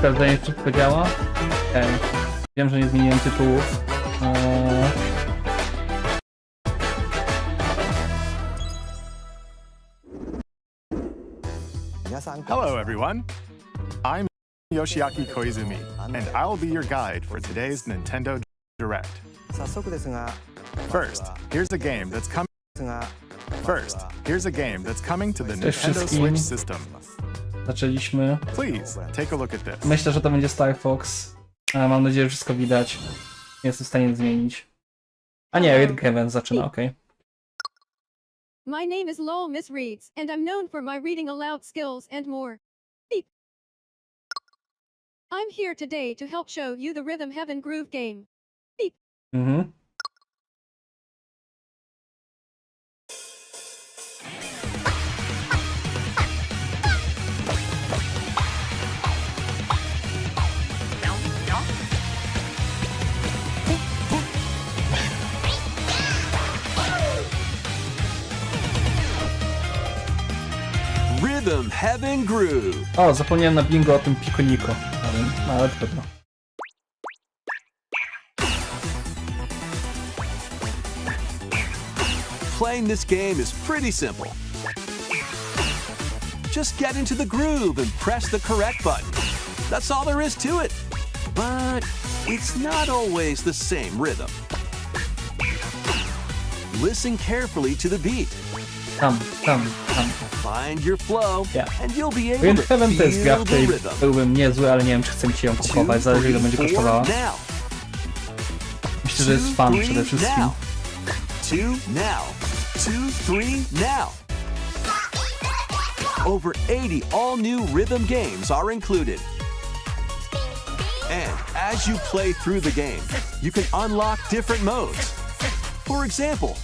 sprawdzenie, czy wszystko działa. Okej. Wiem, że nie zmieniłem tytułów. Hello, everyone. I'm Yoshiaki Koizumi, and I'll be your guide for today's Nintendo Direct. First, here's a game that's coming. To the Nintendo Switch system. Zaczęliśmy. Please take a look at this. Myślę, że to będzie Star Fox. Mam nadzieję, że wszystko widać. Nie jestem w stanie zmienić. A nie, Red Heaven zaczyna, okej. My name is Lowell Miss Reeds, and I'm known for my reading aloud skills and more. Beep. I'm here today to help show you the Rhythm Heaven Groove game. Beep. Mhm. Rhythm Heaven Groove. O, zapomniałem na bingo o tym Picoliko. Ale trudno. Playing this game is pretty simple. Just get into the groove and press the correct button. That's all there is to it. But it's not always the same rhythm. Listen carefully to the beat. Tam. Find your flow, Yeah. and you'll be able Red to Heaven to jest gra, feel w the której rhythm. byłbym niezły, ale nie wiem, czy chcę mi się ją kupować. Zależy, ile będzie kosztowała. Now. Myślę, że jest fan przede wszystkim. Now. 2 now. 2, 3 now. Over 80 all-new rhythm games are included. And as you play through the game, you can unlock different modes. For example,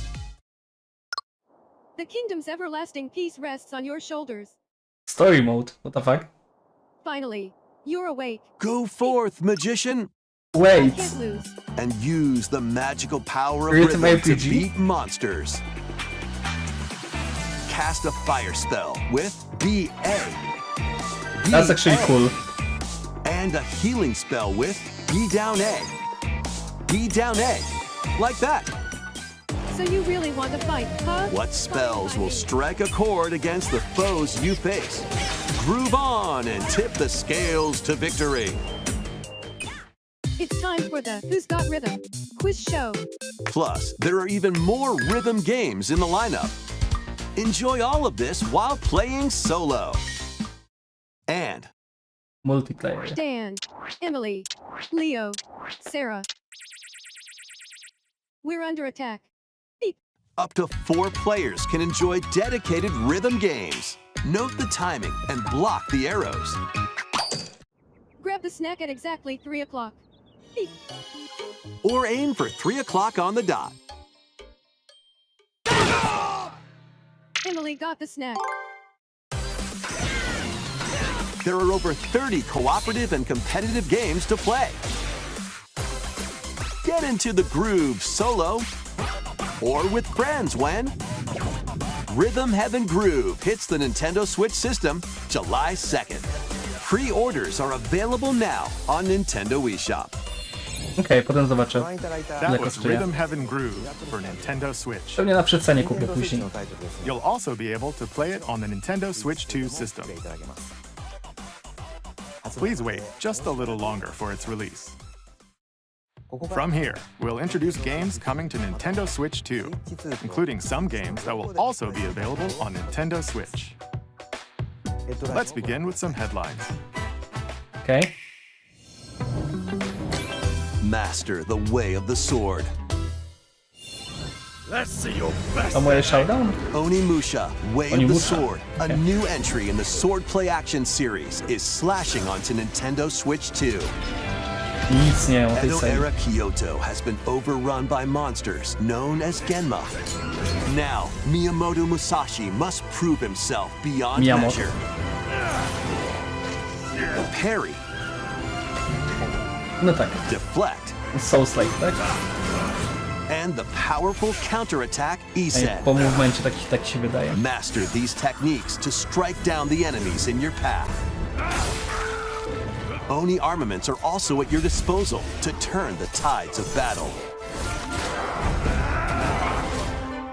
The kingdom's everlasting peace rests on your shoulders. Story mode, what the fuck? Finally, you're awake. go forth, magician, Wait. Can't lose. and use the magical power of Rhythm rhythm to RPG? beat monsters. Cast a fire spell with BA. That's actually BA. cool. And a healing spell with B down A. B down A. Like that. So you really want to fight, huh? What spells will strike a chord against the foes you face? Groove on and tip the scales to victory. It's time for the Who's Got Rhythm quiz show. Plus, there are even more rhythm games in the lineup. Enjoy all of this while playing solo. And Multiplayer. Dan, Emily, Leo, Sarah. We're under attack. Beep. up to 4 players can enjoy dedicated rhythm games. Note the timing and block the arrows. Grab the snack at exactly 3 o'clock. Beep. Or aim for 3 o'clock on the dot. Emily got the snack. There are over 30 cooperative and competitive games to play. Get into the groove solo or with friends when Rhythm Heaven Groove hits the Nintendo Switch system July 2nd. Pre-orders are available now on Nintendo eShop. Okej, potem zobaczę. That Ile was kosztuje? Rhythm Heaven Groove for Nintendo Switch. Pewnie na przecenie kupię później. You'll also be able to play it on the Nintendo Switch 2 system. Please wait just a little longer for its release. From here, we'll introduce games coming to Nintendo Switch 2, including some games that will also be available on Nintendo Switch. Let's begin with some headlines. Okej. Master the way of the sword. To moje showdown? Onimusha, Way of the Onimusha. Sword, a Okay. new entry in the Sword Play Action series, is slashing onto Nintendo Switch 2. Nic nie wiem o tej Edo serii. era Kyoto has been overrun by monsters known as Genma. Now, Miyamoto Musashi must prove himself beyond Miyamoto. measure. Parry, No tak. deflect, Souls-like, tak? and the powerful counterattack Ej, Isen. po movemencie tak się wydaje. Master these techniques to strike down the enemies in your path. Oni armaments are also at your disposal to turn the tides of battle.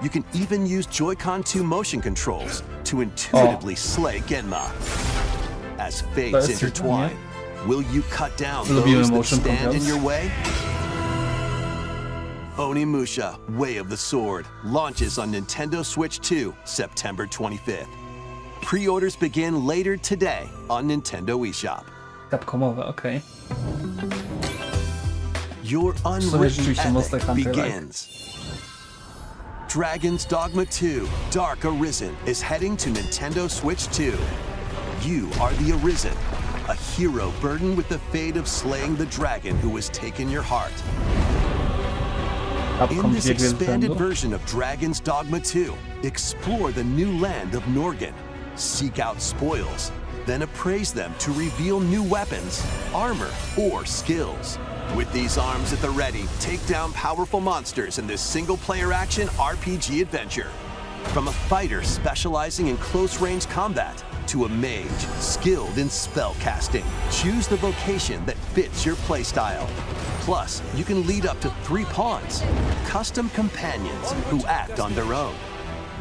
You can even use Joy-Con 2 motion controls to intuitively slay Genma. As fates That's intertwine, will you cut down Lubimy those that motion stand in controls. your way? Onimusha, Way of the Sword, launches on Nintendo Switch 2, September 25th. Pre-orders begin later today on Nintendo eShop. Capcomowe, okej. Your sumie rzeczywiście unwritten Monster epic Hunter-like. begins. Dragon's Dogma 2, Dark Arisen is heading to Nintendo Switch 2. You are the Arisen, a hero burdened with the fate of slaying the dragon who has taken your heart. In Capcom this dwie gry z expanded rzędu. version of Dragon's Dogma 2, explore the new land of Norgan, seek out spoils, then appraise them to reveal new weapons, armor, or skills. With these arms at the ready, take down powerful monsters in this single-player action RPG adventure. From a fighter specializing in close-range combat to a mage skilled in spell casting, choose the vocation that fits your playstyle. Plus, you can lead up to 3 pawns, custom companions who act on their own.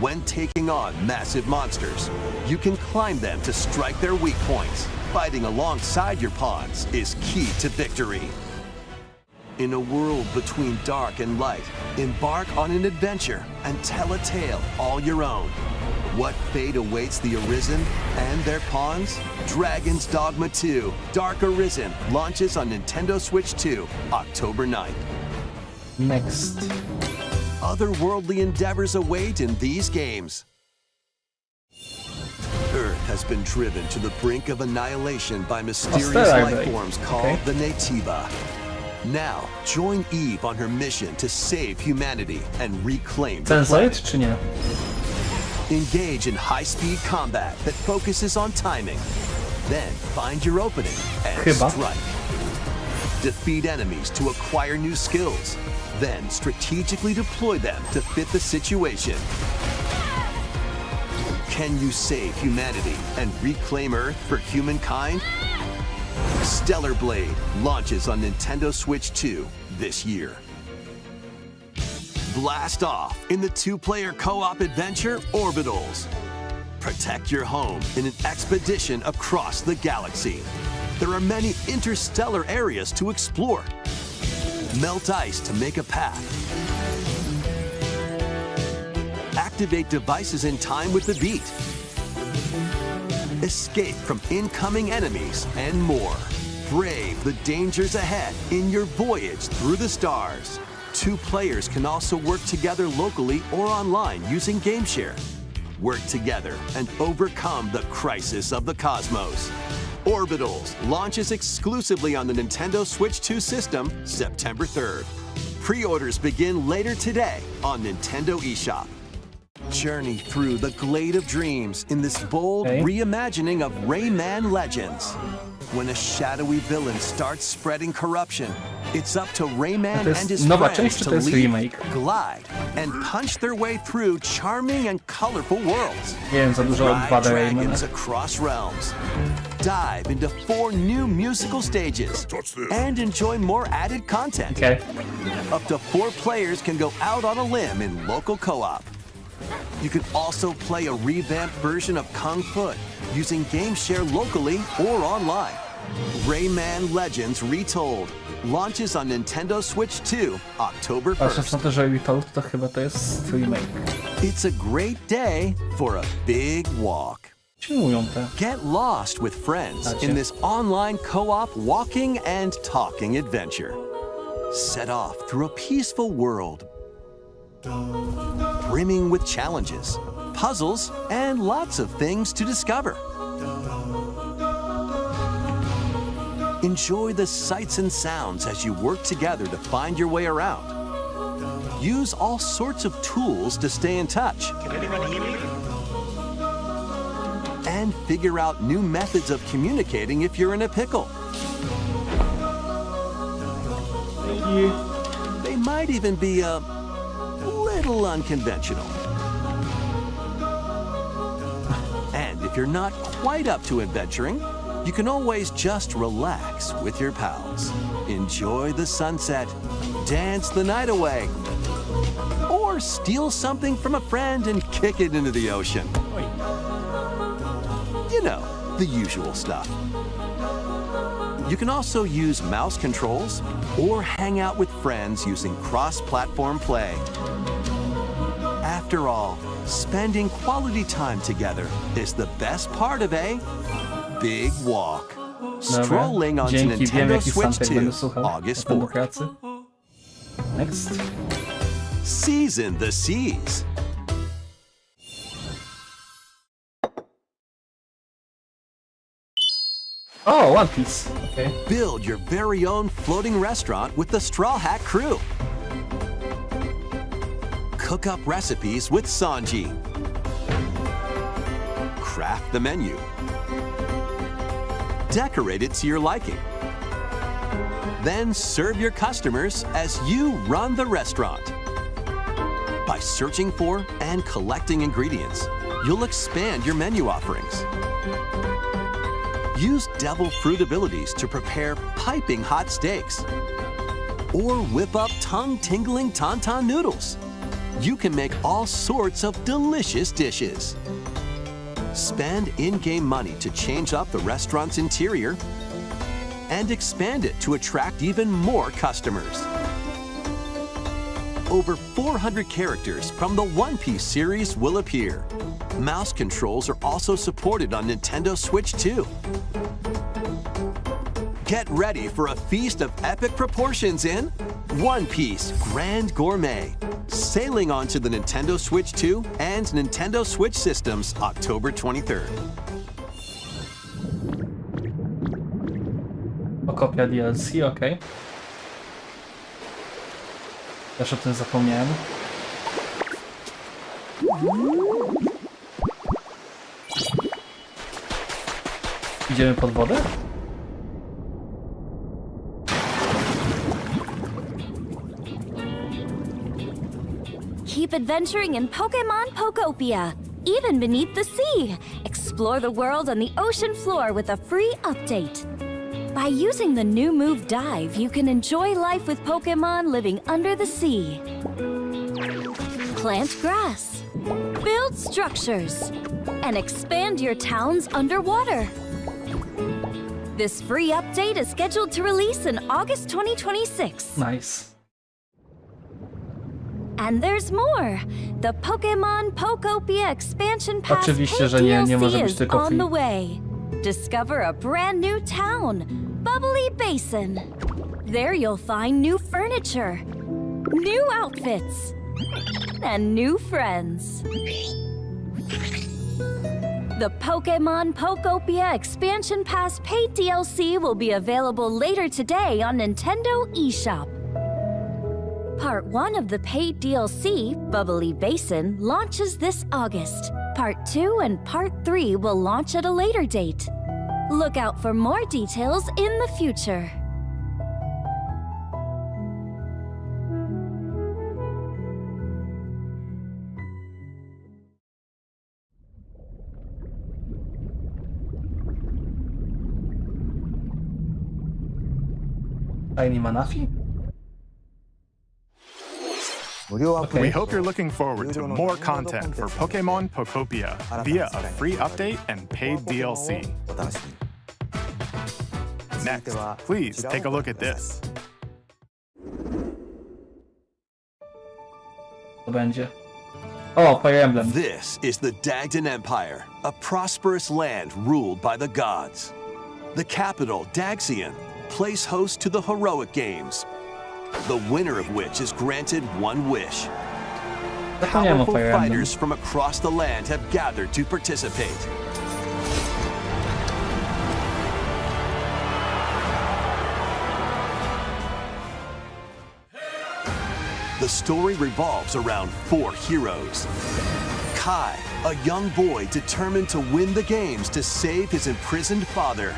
When taking on massive monsters, you can climb them to strike their weak points. Fighting alongside your pawns is key to victory. In a world between dark and light, embark on an adventure and tell a tale all your own. What fate awaits the Arisen and their pawns? Dragon's Dogma 2, Dark Arisen, launches on Nintendo Switch 2, October 9th. Next. Otherworldly endeavors await in these games. Earth has been driven to the brink of annihilation by mysterious Stellar life Blade. forms called Okay. the Naytiba. Now, join Eve on her mission to save humanity and reclaim the Sensoid planet. czy nie? Engage in high-speed combat that focuses on timing. Then find your opening and Chyba. strike. Defeat enemies to acquire new skills. Then strategically deploy them to fit the situation. Can you save humanity and reclaim Earth for humankind? Stellar Blade launches on Nintendo Switch 2 this year. Blast off in the 2-player co-op adventure Orbitals. Protect your home in an expedition across the galaxy. There are many interstellar areas to explore. Melt ice to make a path. Activate devices in time with the beat. Escape from incoming enemies and more. Brave the dangers ahead in your voyage through the stars. 2 players can also work together locally or online using GameShare. Work together and overcome the crisis of the cosmos. Orbitals launches exclusively on the Nintendo Switch 2 system September 3rd. Pre-orders begin later today on Nintendo eShop. Journey through the Glade of Dreams in this bold Okay. reimagining of Rayman Legends. When a shadowy villain starts spreading corruption, it's up to Rayman To jest and his nowa friends część, czy to to jest lead, remake? glide, and punch their way through charming and colorful worlds. Nie wiem za dużo o Ride 2D Raymana. dragons across realms. Dive into 4 new musical stages and enjoy more added content. Okej. Up to 4 players can go out on a limb in local co-op. You can also play a revamped version of Kung Fu using GameShare locally or online. Rayman Legends Retold launches on Nintendo Switch 2 October Patrząc 1st. na to, że Retold to chyba to jest remake. It's a great day for a big walk. Czemu mówią te? Get lost with friends Gotcha. in this online co-op walking and talking adventure. Set off through a peaceful world, brimming with challenges, puzzles, and lots of things to discover. Enjoy the sights and sounds as you work together to find your way around. Use all sorts of tools to stay in touch. And figure out new methods of communicating if you're in a pickle. They might even be a little unconventional. And if you're not quite up to adventuring, you can always just relax with your pals. Enjoy the sunset, dance the night away, or steal something from a friend and kick it into the ocean. You know, the usual stuff. You can also use mouse controls or hang out with friends using cross-platform play. After all, spending quality time together is the best part of a big walk. Strolling onto Dzięki, wiem Nintendo jaki Switch soundtrack 2, będę słuchał August na 4th. pracy. Next. Season the Seas. Oh, One Piece. Okay. Build your very own floating restaurant with the Straw Hat crew. Cook up recipes with Sanji. Craft the menu. Decorate it to your liking. Then serve your customers as you run the restaurant. By searching for and collecting ingredients, you'll expand your menu offerings. Use devil fruit abilities to prepare piping hot steaks. Or whip up tongue-tingling tauntaun noodles. You can make all sorts of delicious dishes. Spend in-game money to change up the restaurant's interior and expand it to attract even more customers. Over 400 characters from the One Piece series will appear. Mouse controls are also supported on Nintendo Switch 2. Get ready for a feast of epic proportions in One Piece Grand Gourmet, sailing onto the Nintendo Switch 2 and Nintendo Switch systems October 23rd. Kopia DLC, okej. Też o tym zapomniałem. Idziemy pod wodę? Keep adventuring in Pokemon Pokopia, even beneath the sea. Explore the world on the ocean floor with a free update. By using the new move Dive, you can enjoy life with Pokemon living under the sea. Plant grass, build structures, and expand your towns underwater. This free update is scheduled to release in August 2026. Nice. And there's more! The Pokemon Pokopia Expansion Pass Oczywiście, że nie może DLC być is tylko on free. the way. Discover a brand new town, Bubbly Basin. There you'll find new furniture, new outfits, and new friends. The Pokemon Pokopia Expansion Pass paid DLC will be available later today on Nintendo eShop. Part 1 of the paid DLC, Bubbly Basin, launches this August. Part 2 and Part 3 will launch at a later date. Look out for more details in the future. Tiny Manafi? We hope you're looking forward to more content for Pokemon Pokopia via a free update and paid DLC. Next, please take a look at this. To będzie. O, Fire Emblem. This is the Dagdan Empire, a prosperous land ruled by the gods. The capital, Daxian, plays host to the heroic games, the winner of which is granted one wish. Zapomniałem o Powerful Fire Emblem. fighters from across the land have gathered to participate. The story revolves around 4 heroes. Kai, a young boy determined to win the games to save his imprisoned father.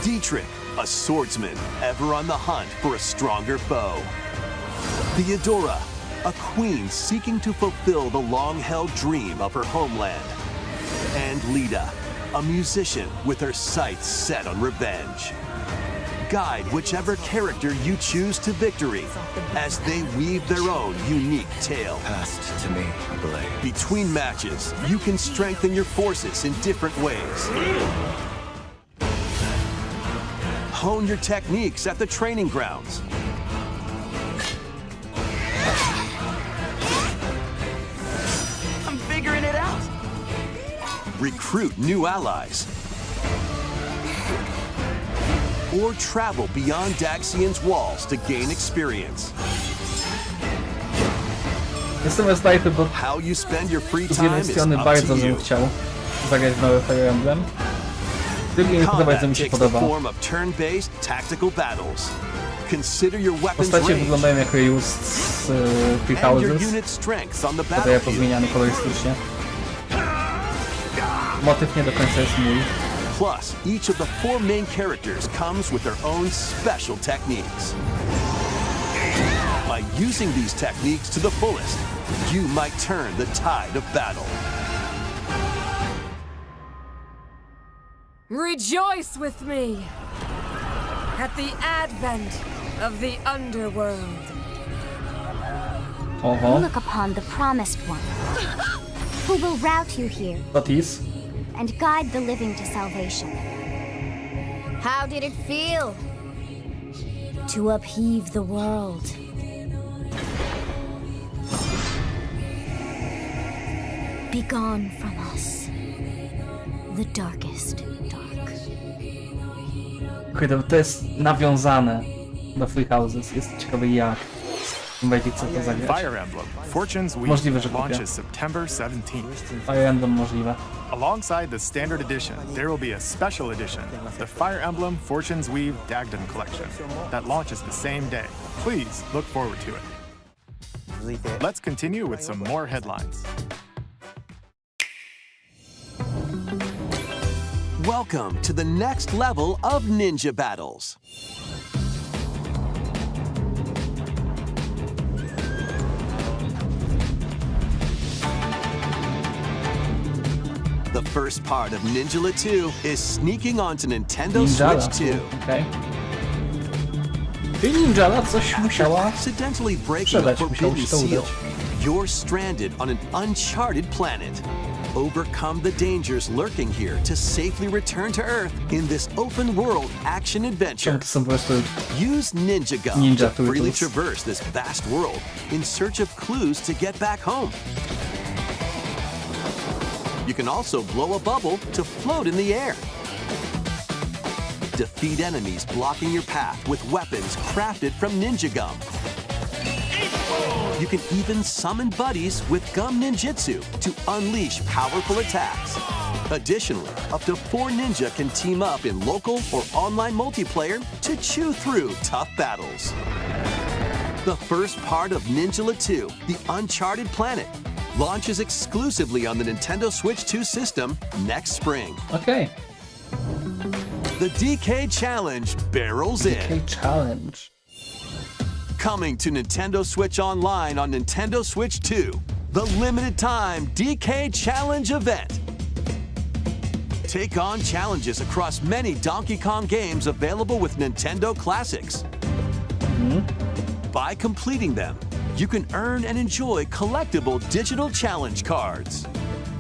Dietrich, a swordsman ever on the hunt for a stronger foe. Theodora, a queen seeking to fulfill the long-held dream of her homeland. And Lita, a musician with her sights set on revenge. Guide whichever character you choose to victory as they weave their own unique tale. Passed to me, blade. Between matches, you can strengthen your forces in different ways. Hone your techniques at the training grounds. I'm figuring it out. Recruit new allies. Or travel beyond Daxian's walls to gain experience. Jestem rozstajny, bo How you spend your free z time jednej is strony up bardzo to bym you. chciał zagrać w nowy Fire Emblem. Z drugiej nie podoba, co Combat mi się takes the podoba. form of turn-based tactical battles. Consider your weapon's Postacie range wyglądają jak Ryus z Three and your Houses. unit strengths on the Tutaj battlefield. pozmieniany kolorystycznie. Motyw nie do końca jest mój. Plus, each of the 4 main characters comes with their own special techniques. By using these techniques to the fullest, you might turn the tide of battle. Rejoice with me at the advent of the underworld. Oho, Look upon the promised one, who will route you here what is? and guide the living to salvation. How did it feel to upheave the world? Begone from us, the darkest dark. Kurde, to jest nawiązane do Free Houses. Jest ciekawe jak. Będzie co to zagrać. Fire Emblem Fortune's Weave Możliwe, że kupię. launches September 17th. Fire Emblem możliwe. Alongside the standard edition, there will be a special edition, the Fire Emblem Fortune's Weave Dagdom Collection, that launches the same day. Please look forward to it. Let's continue with some more headlines. Welcome to the next level of ninja battles. The first part of Ninjala 2 is sneaking onto Nintendo Ninjala. Switch 2. Okej. Czyli Ninjala coś musiała... Accidentally breaking a Sprzedać, musiało forbidden się to seal, udać. you're stranded on an uncharted planet. Overcome the dangers lurking here to safely return to Earth in this open-world action adventure. Czemu to są po prostu... Use Ninja Gum Ninja to freely Turtles. traverse this vast world in search of clues to get back home. You can also blow a bubble to float in the air. Defeat enemies blocking your path with weapons crafted from Ninja Gum. You can even summon buddies with Gum Ninjutsu to unleash powerful attacks. Additionally, up to 4 ninja can team up in local or online multiplayer to chew through tough battles. The first part of Ninjala 2, The Uncharted Planet, launches exclusively on the Nintendo Switch 2 system next spring. Okej. The DK Challenge barrels in. Okay, challenge. Coming to Nintendo Switch Online on Nintendo Switch 2, the limited time DK Challenge event. Take on challenges across many Donkey Kong games available with Nintendo Classics. By completing them, you can earn and enjoy collectible digital challenge cards.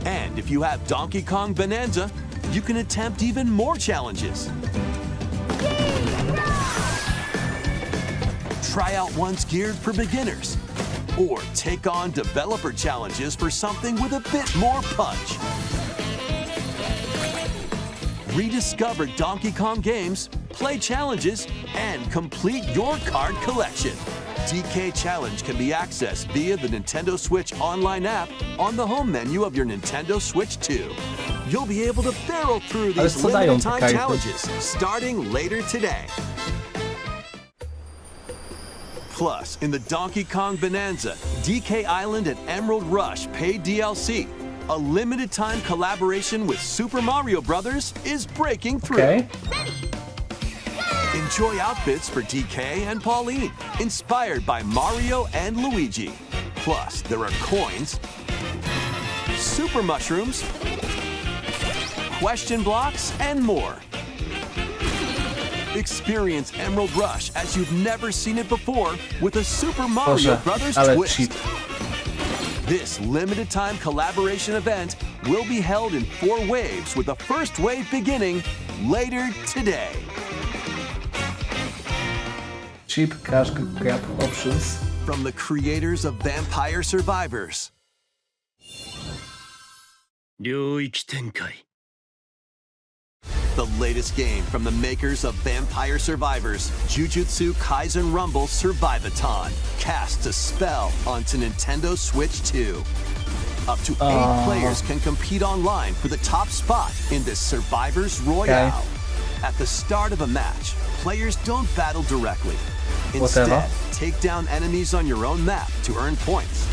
And if you have Donkey Kong Bonanza, you can attempt even more challenges. Try out ones geared for beginners, or take on developer challenges for something with a bit more punch. Rediscover Donkey Kong games, play challenges, and complete your card collection. DK Challenge can be accessed via the Nintendo Switch Online app on the home menu of your Nintendo Switch 2. You'll be able to barrel through Ale these co dają limited te time karty? challenges starting later today. Plus, in the Donkey Kong Bonanza, DK Island and Emerald Rush paid DLC, a limited time collaboration with Super Mario Bros. Is breaking through. Okej. Enjoy outfits for DK and Pauline, inspired by Mario and Luigi. Plus, there are coins, super mushrooms, question blocks, and more. Experience Emerald Rush as you've never seen it before with a Super Mario Boże, Brothers ale twist. cheap. This limited time collaboration event will be held in 4 waves with the first wave beginning later today. Cheap cash grab options. From the creators of Vampire Survivors, 領域展開 the latest game from the makers of Vampire Survivors, Jujutsu Kaisen Rumble Survivathon, casts a spell onto Nintendo Switch 2. Up to 8 players can compete online for the top spot in this Survivors Royale. At the start of a match, players don't battle directly. Instead, Whatever. take down enemies on your own map to earn points.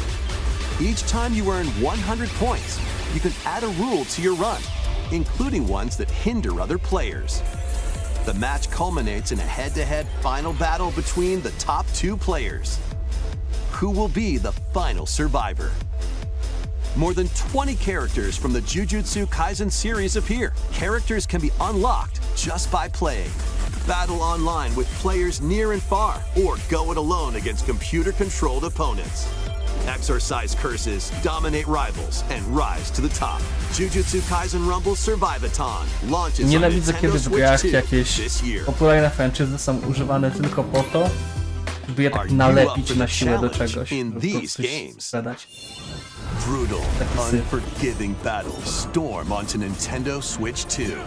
Each time you earn 100 points, you can add a rule to your run, including ones that hinder other players. The match culminates in a head-to-head final battle between the top 2 players. Who will be the final survivor? More than 20 characters from the Jujutsu Kaisen series appear. Characters can be unlocked just by playing. Battle online with players near and far, or go it alone against computer-controlled opponents. Exorcise curses, dominate rivals, and rise to the top. Jujutsu Kaisen Rumble Survivathon launches on Nienawidzę, kiedy Nintendo w Switch grach 2 jakieś this year. popularne franczyzy są używane tylko po to, żeby je Are tak you nalepić up for na the siłę do challenge czegoś, in żeby these coś games? sprzedać. Brutal, That's it. unforgiving battles storm onto Nintendo Switch 2.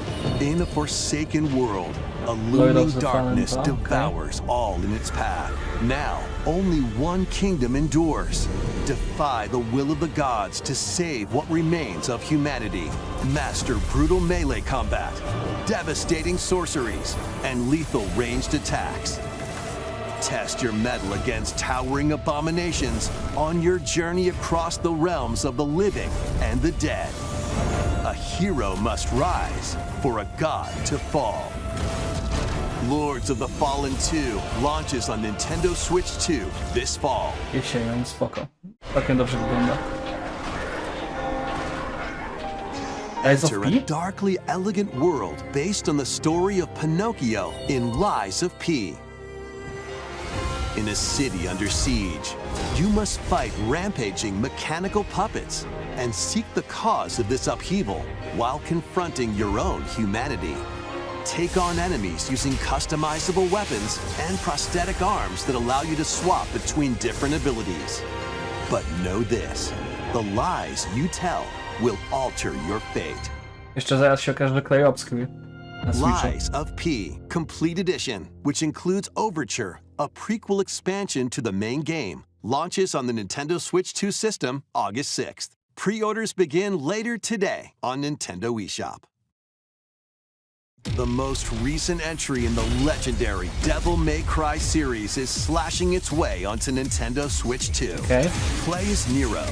In a forsaken world, a Lord looming of the darkness Fallen Dawn, okay. devours all in its path. Now, only one kingdom endures. Defy the will of the gods to save what remains of humanity. Master brutal melee combat, devastating sorceries, and lethal ranged attacks. Test your mettle against towering abominations on your journey across the realms of the living and the dead. A hero must rise for a god to fall. Lords of the Fallen 2 launches on Nintendo Switch 2 this fall. Jesienią, spoko. Całkiem dobrze wygląda. Lies of Enter a P? darkly elegant world based on the story of Pinocchio in Lies of P. In a city under siege, you must fight rampaging mechanical puppets and seek the cause of this upheaval while confronting your own humanity. Take on enemies using customizable weapons and prosthetic arms that allow you to swap between different abilities. But know this, the lies you tell will alter your fate. Jeszcze zaraz się okaże, że kleję obskrywy na Switchu. Lies of P Complete Edition, which includes Overture, a prequel expansion to the main game, launches on the Nintendo Switch 2 system August 6th. Pre-orders begin later today on Nintendo eShop. The most recent entry in the legendary Devil May Cry series is slashing its way onto Nintendo Switch 2. Okay. Play as Nero,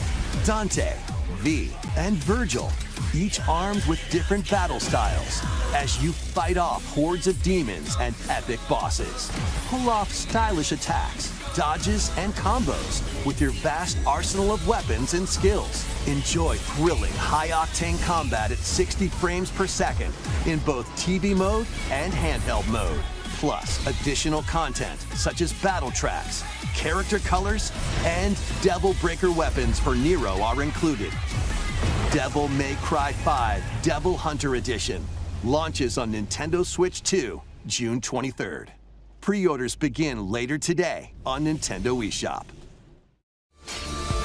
Dante, V, and Virgil, each armed with different battle styles, as you fight off hordes of demons and epic bosses. Pull off stylish attacks, dodges, and combos with your vast arsenal of weapons and skills. Enjoy thrilling, high-octane combat at 60 frames per second in both TV mode and handheld mode. Plus, additional content such as battle tracks, character colors, and Devil Breaker weapons for Nero are included. Devil May Cry 5 Devil Hunter Edition launches on Nintendo Switch 2 June 23rd. Pre-orders begin later today on Nintendo eShop.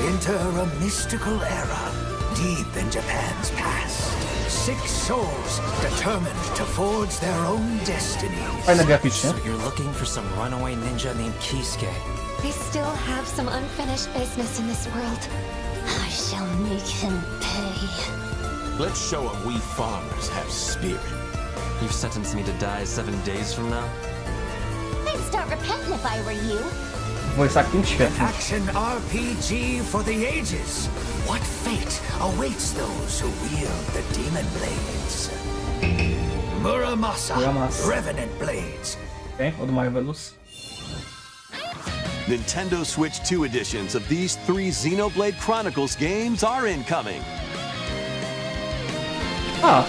Enter a mystical era deep in Japan's past. 6 souls determined to forge their own destinies. Fajne graficznie. So you're looking for some runaway ninja named Kisuke. I still have some unfinished business in this world. I shall make him pay. Let's show him we farmers have spirit. You've sentenced me to die 7 days from now? I'd start repenting if I were you. Voice acting świetny. Action RPG for the ages. What fate awaits those who wield the demon blades? Muramasa, Muramasa. Revenant Blades. Okay, od Marvelous. Nintendo Switch 2 editions of these 3 Xenoblade Chronicles games are incoming. A,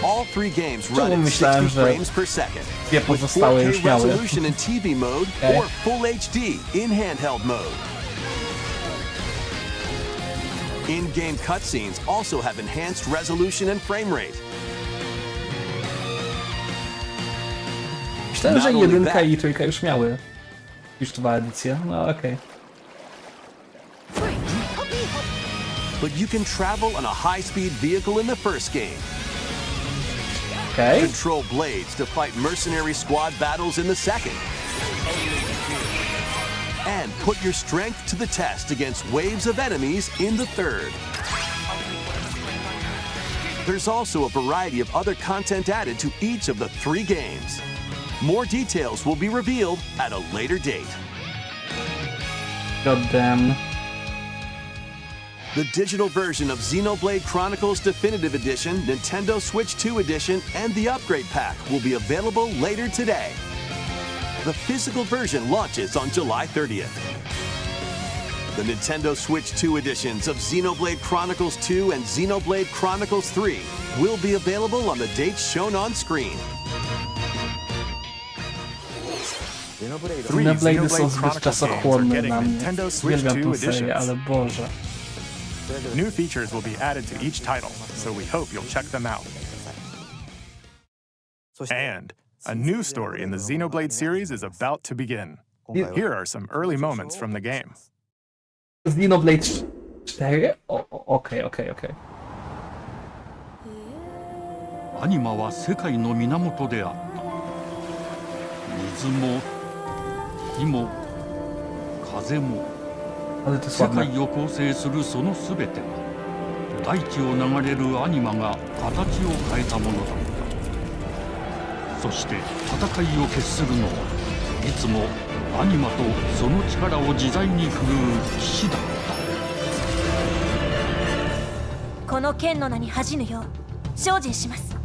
All 3 games run Czemu at myślałem, 60 że frames per second. dwie With pozostałe 4K już miały. resolution in TV mode Okay. or Full HD in handheld mode. In-game cutscenes also have enhanced resolution and frame rate. Myślałem, że Not only 1 that- i 3 już miały. Już 2 edycje. No okej. But you can travel on a high-speed vehicle in the first game. Okej. Control blades to fight mercenary squad battles in the second. And put your strength to the test against waves of enemies in the third. There's also a variety of other content added to each of the 3 games. More details will be revealed at a later date. Goddamn. The digital version of Xenoblade Chronicles Definitive Edition, Nintendo Switch 2 Edition, and the Upgrade Pack will be available later today. The physical version launches on July 30th. The Nintendo Switch 2 editions of Xenoblade Chronicles 2 and Xenoblade Chronicles 3 will be available on the dates shown on screen. Three Xenoblade są Xenoblade zbyt Chronicles games are czasochłonne getting dla mnie. Nintendo Switch Uwielbiam 2 tę serię, editions. ale Boże. New features will be added to each title, so we hope you'll check them out. And a new story in the Xenoblade series is about to begin. Here are some early moments from the game. Xenoblade 4? Okej. アニマは世界の源であった水も火も風も Ale to jest 世 ładne. 界を構成するそのすべてが大地を流れるアニマが形を変えたものだったそして戦いを決するのはいつもアニマとその力を自在に振るう騎士だったこの剣の名に恥じぬよう精進します。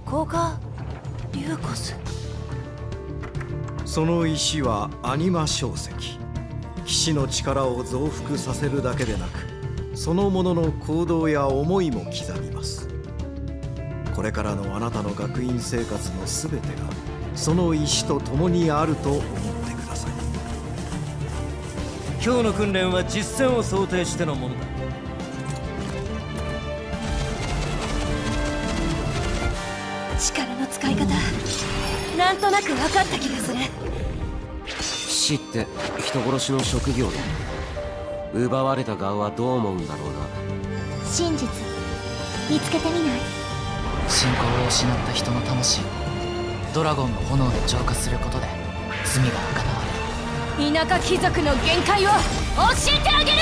ここがリューコス。その石はアニマ晶石。騎士の力を増幅させるだけでなく、そのものの行動や思いも刻みます。これからのあなたの学院生活のすべてがその石と共にあると思ってください。今日の訓練は実戦を想定してのものだ。力の使い方なんとなく分かった気がする。騎士って人殺しの職業だ。奪われた側はどう思うんだろうな。真実見つけてみない？信仰を失った人の魂をドラゴンの炎で浄化することで罪が贖われる。田舎貴族の限界を教えてあげる。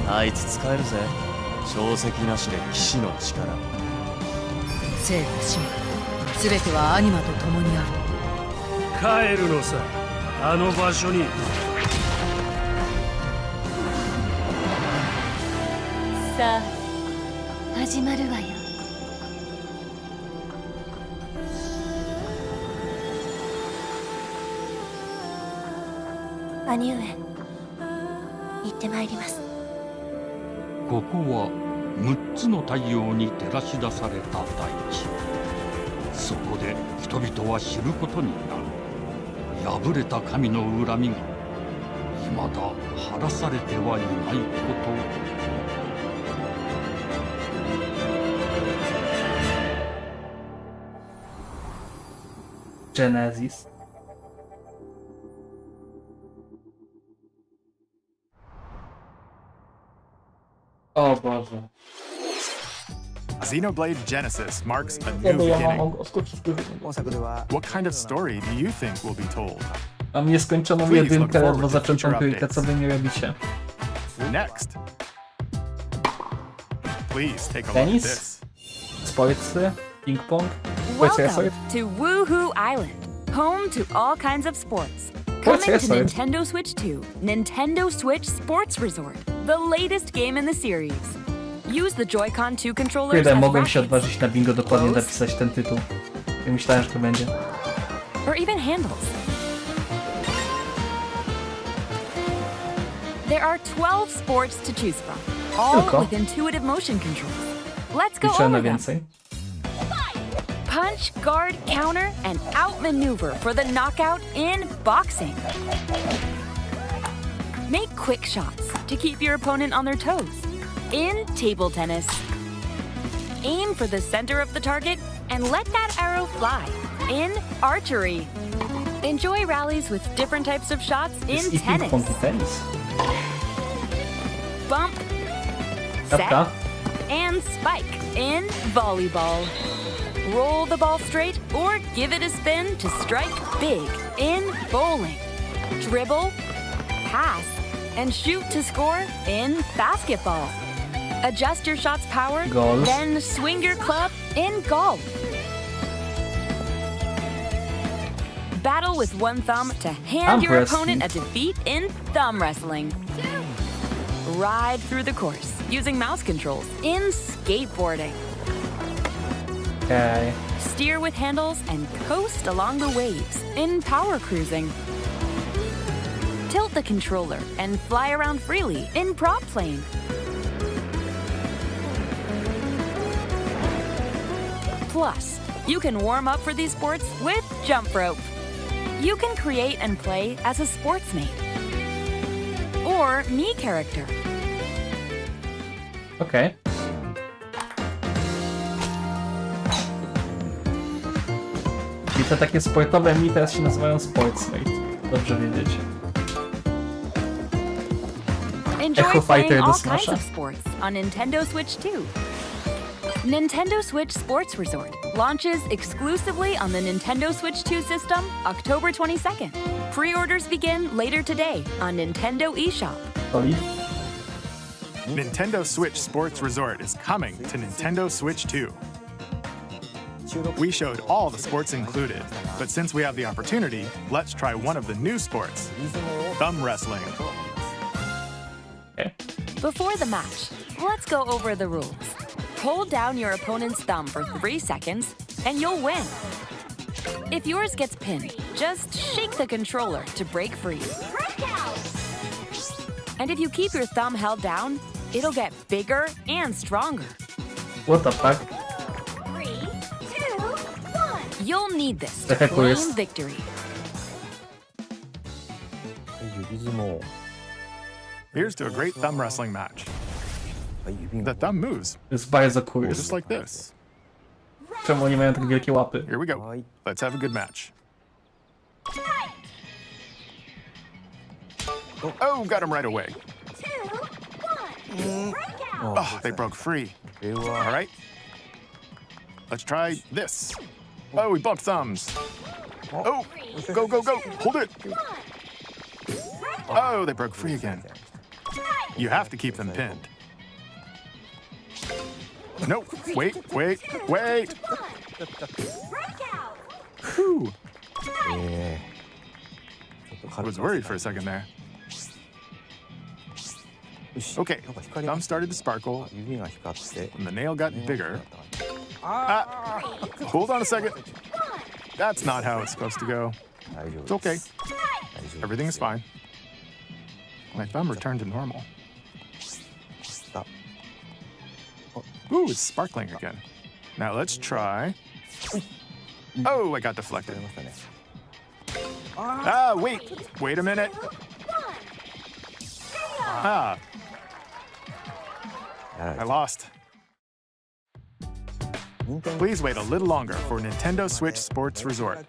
あいつ使えるぜ。証石なしで騎士の力。生と死も全てはアニマと共にある。帰るのさ、あの場所に。さあ始まるわよ。兄上行ってまいります。ここは6つの太陽に照らし出された大地。そこで人々は知ることになる。敗れた神の恨みが未だ晴らされてはいないこと。Genesis. O Boże. Xenoblade Genesis marks a new beginning. What kind of story do you think will be told? Mam nieskończoną Please look jedynkę, ledwo forward to zaczętą future trójkę, co wy nie robicie? Next. Please take a look at Tenis? this. Sportsy? Ping-pong? Welcome to Woohoo Island, home to all kinds of sports. Coming to Nintendo Switch 2, Nintendo Switch Sports Resort, the latest game in the series. Use the Joy-Con 2 controllers Kiedy as mogłem się rackets, odważyć na bingo dokładnie napisać ten tytuł. I myślałem, że to będzie. or even handles. There are 12 sports to choose from, all Tylko? with intuitive motion controls. Let's go Liczę na over them. więcej. Punch, guard, counter, and outmaneuver for the knockout in boxing. Make quick shots to keep your opponent on their toes. In table tennis, aim for the center of the target and let that arrow fly. In archery, enjoy rallies with different types of shots in tennis. Bump, set, and spike in volleyball. Roll the ball straight or give it a spin to strike big in bowling. Dribble, pass, and shoot to score in basketball. Adjust your shot's power, Golf. then swing your club in golf. Battle with one thumb to hand your opponent a defeat in thumb wrestling. Ride through the course using mouse controls in skateboarding. Okay. Steer with handles and coast along the waves in power cruising. Tilt the controller and fly around freely in prop plane. Plus, you can warm up for these sports with jump rope. You can create and play as a sportsmate or me character. Okay. I te takie sportowe mi teraz się nazywają Sportsmate. Dobrze wiedzieć. Enjoy Echo playing Fighter do all kinds Smasha. of sports on Nintendo Switch 2. Nintendo Switch Sports Resort launches exclusively on the Nintendo Switch 2 system October 22nd. Pre-orders begin later today on Nintendo eShop. Nintendo Switch Sports Resort is coming to Nintendo Switch 2. We showed all the sports included, but since we have the opportunity, let's try one of the new sports, thumb wrestling. Before the match, let's go over the rules. Hold down your opponent's thumb for 3 seconds, and you'll win. If yours gets pinned, just shake the controller to break free. And if you keep your thumb held down, it'll get bigger and stronger. What the fuck? 3, 2, 1. You'll need this The to heck claim is- victory. Here's to a great thumb wrestling match. The thumb moves, Jest bardzo curious. just like this. Czemu oni mają tak wielkie łapy? Here we go. Let's have a good match. Oh, got him right away. Oh, they broke free. All right. Let's try this. Oh, we bumped thumbs. Oh, go, go, go. Hold it. Oh, they broke free again. You have to keep them pinned. No, wait, wait, wait. Whew. I was worried for a second there. Okay, thumb started to sparkle, and the nail got bigger. Ah, hold on a second. That's not how it's supposed to go. It's okay. Everything is fine. My thumb returned to normal. Ooh, it's sparkling again. Now let's try. Oh, I got deflected. Ah, wait a minute. Ah, I lost. Please wait a little longer for Nintendo Switch Sports Resort.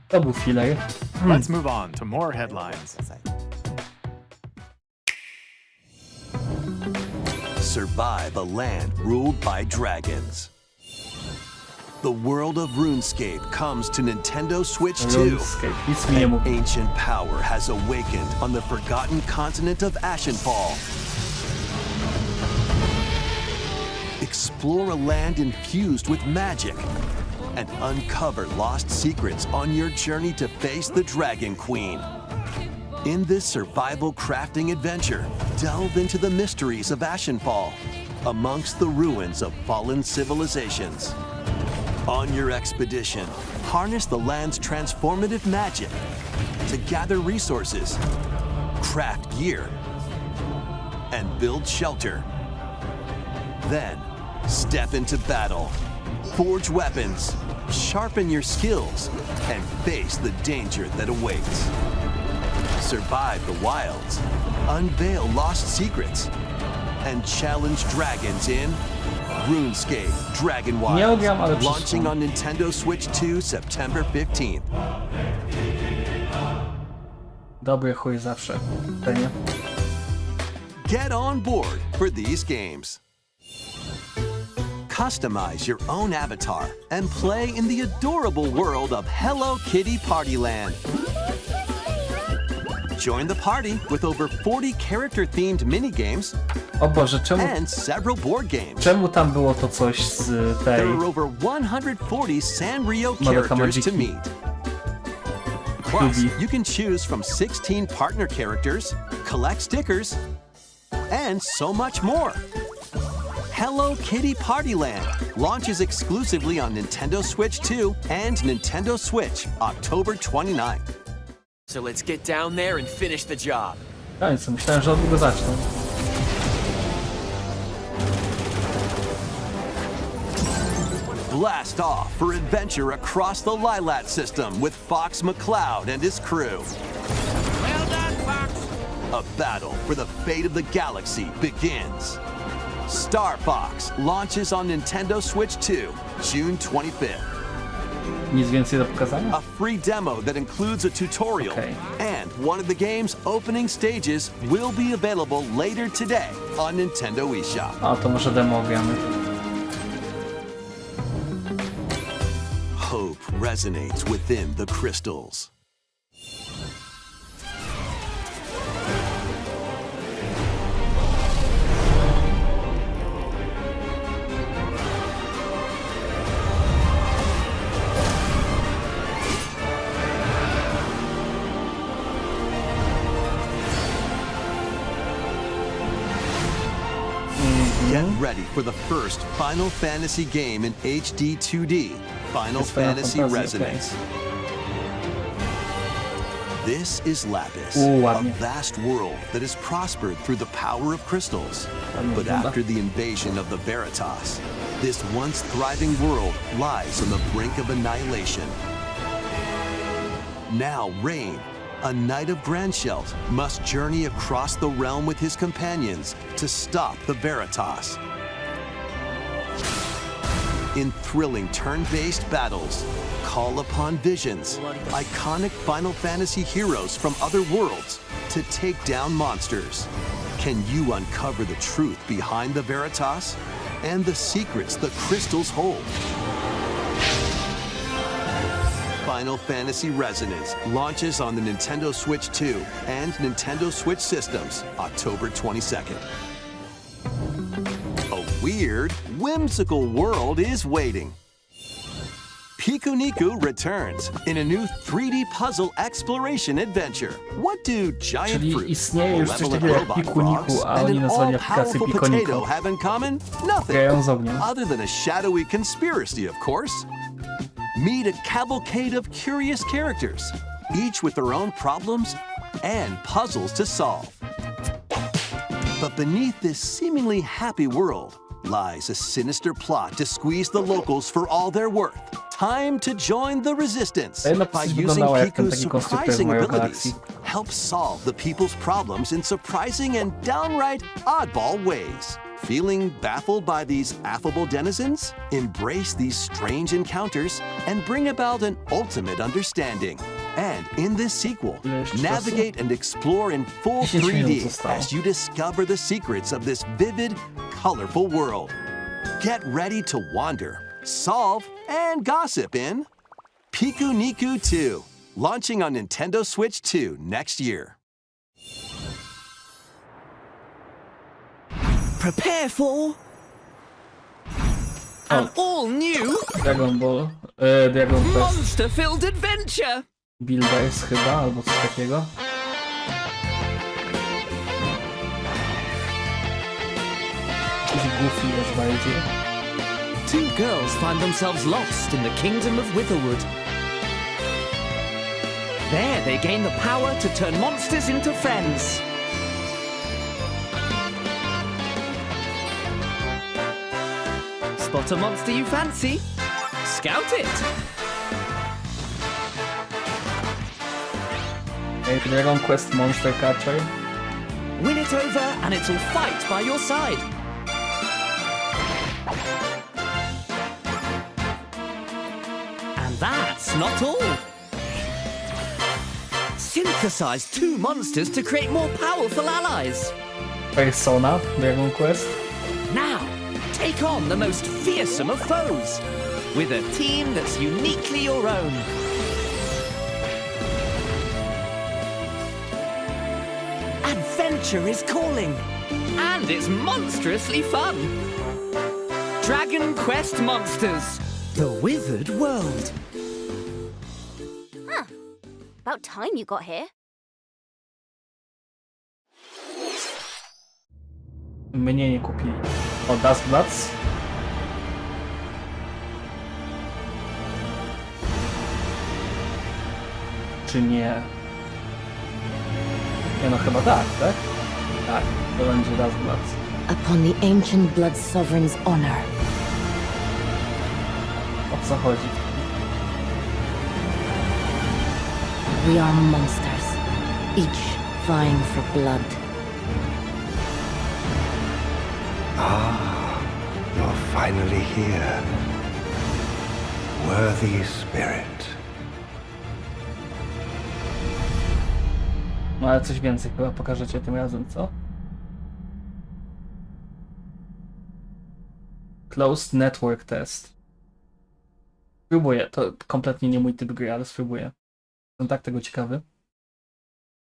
To był filler. Let's move on to more headlines. Survive a land ruled by dragons. The world of RuneScape comes to Nintendo Switch 2. RuneScape, nic mi nie mów. Ancient power has awakened on the forgotten continent of Ashenfall. Explore a land infused with magic and uncover lost secrets on your journey to face the Dragon Queen. In this survival crafting adventure, delve into the mysteries of Ashenfall amongst the ruins of fallen civilizations. On your expedition, harness the land's transformative magic to gather resources, craft gear, and build shelter. Then, Step into battle, forge weapons, sharpen your skills, and face the danger that awaits. Survive the wilds, unveil lost secrets, and challenge dragons in RuneScape Dragon Nie gram, ale Wilds, launching przyszło. on Nintendo Switch 2 September 15th. Dobry chuj zawsze. Pewnie. Get on board for these games. Customize your own avatar and play in the adorable world of Hello Kitty Partyland. Join the party with over 40 character-themed minigames O Boże, and several board games. czemu tam było to coś z tej... There are over 140 Sanrio Madoka characters to Magiki. meet. Plus, Yubi. you can choose from 16 partner characters, collect stickers, and so much more. Hello Kitty Partyland launches exclusively on Nintendo Switch 2 and Nintendo Switch October 29th. So let's get down there and finish the job. Końcu, myślałem, że od niego zacznę. Blast off for adventure across the Lilat system with Fox McCloud and his crew. Well done, Fox. A battle for the fate of the galaxy begins. Star Fox launches on Nintendo Switch 2, June 25th. Nic więcej do pokazania? A free demo that includes a tutorial Okay. and one of the game's opening stages will be available later today on Nintendo eShop. A, to może demo ogramy. Hope resonates within the crystals. Get ready for the first Final Fantasy game in HD 2D, Final It's Final Fantasy Fantasy, Resonance. This is Lapis, Ooh, a ładnie. vast world that has prospered through the power of crystals. Ładnie But wygląda. after the invasion of the Veritas, this once thriving world lies on the brink of annihilation. Now Rain, a knight of Grandshelt, must journey across the realm with his companions to stop the Veritas. In thrilling turn-based battles, call upon visions, iconic Final Fantasy heroes from other worlds to take down monsters. Can you uncover the truth behind the Veritas and the secrets the crystals hold? Final Fantasy Resonance launches on the Nintendo Switch 2 and Nintendo Switch systems October 22nd. A weird, whimsical world is waiting. Pikuniku returns in a new 3D puzzle exploration adventure. What do giant Czyli fruit, istnieje już coś malevolent takiego jak robot Pikuniku, frogs, a and oni an nazwali aplikację all-powerful potato Pikoniku. have in common? Nothing. Grają z ogniem. Other than a shadowy conspiracy, of course. Meet a cavalcade of curious characters, each with their own problems and puzzles to solve. But beneath this seemingly happy world lies a sinister plot to squeeze the locals for all they're worth. Time to join the resistance Ta jedna by postać using wyglądała jak ten Piku's taki konstruktor w surprising Mario abilities. Galaxy. Help solve the people's problems in surprising and downright oddball ways. Feeling baffled by these affable denizens? Embrace these strange encounters and bring about an ultimate understanding. And in this sequel, navigate and explore in full 10 minut 3D zostało. as you discover the secrets of this vivid, colorful world. Get ready to wander, solve, and gossip in Pikuniku 2, launching on Nintendo Switch 2 next year. Prepare for an all-new Dragon Ball, Dragon Quest monster-filled adventure. Builders chyba, albo coś takiego. Jakiś Goofy jest bardziej. Two girls find themselves lost in the kingdom of Witherwood. There they gain the power to turn monsters into friends. Spot a monster you fancy? Scout it! Okay, Dragon Quest Monster Catcher. Win it over and it'll fight by your side. And that's not all. Synthesize 2 monsters to create more powerful allies. Persona, Dragon Quest. Now, take on the most fearsome of foes with a team that's uniquely your own. Adventure is calling, and it's monstrously fun. Dragon Quest Monsters, the Withered World. Huh. About time you got here. Mnie nie kupili. O, Duskbloods. Czy nie? Nie no, chyba tak, tak? Tak, to będzie Duskbloods. Upon the ancient blood sovereign's honor. O co chodzi? We are monsters, each vying for blood. Ah, you're finally here. Worthy spirit. No ale coś więcej chyba pokażecie tym razem, co? Closed Network Test. Spróbuję, to kompletnie nie mój typ gry, ale spróbuję. Jestem tak tego ciekawy.